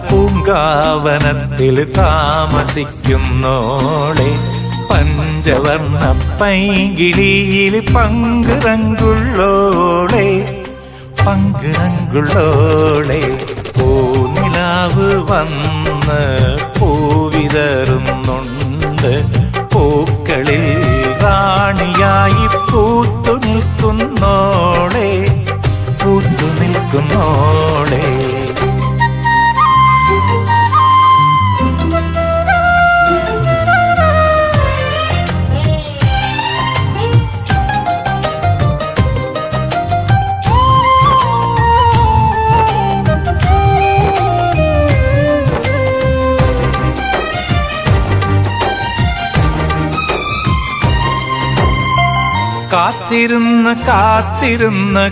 പൂങ്കാവനത്തിൽ താമസിക്കുന്നോളെ പഞ്ചവർണ്ണ പൈങ്കിളിയിൽ പങ്കുറങ്കുള്ളോളെ പങ്കുറങ്കുള്ളോളെ പൂനിലാവ് വന്ന് പൂവിതറുന്നുണ്ട് പൂക്കളിൽ റാണിയായി പൂത്തു നിൽക്കുന്നോളെ പൂത്തു നിൽക്കുന്നോളെ കാത്തിരുന്ന്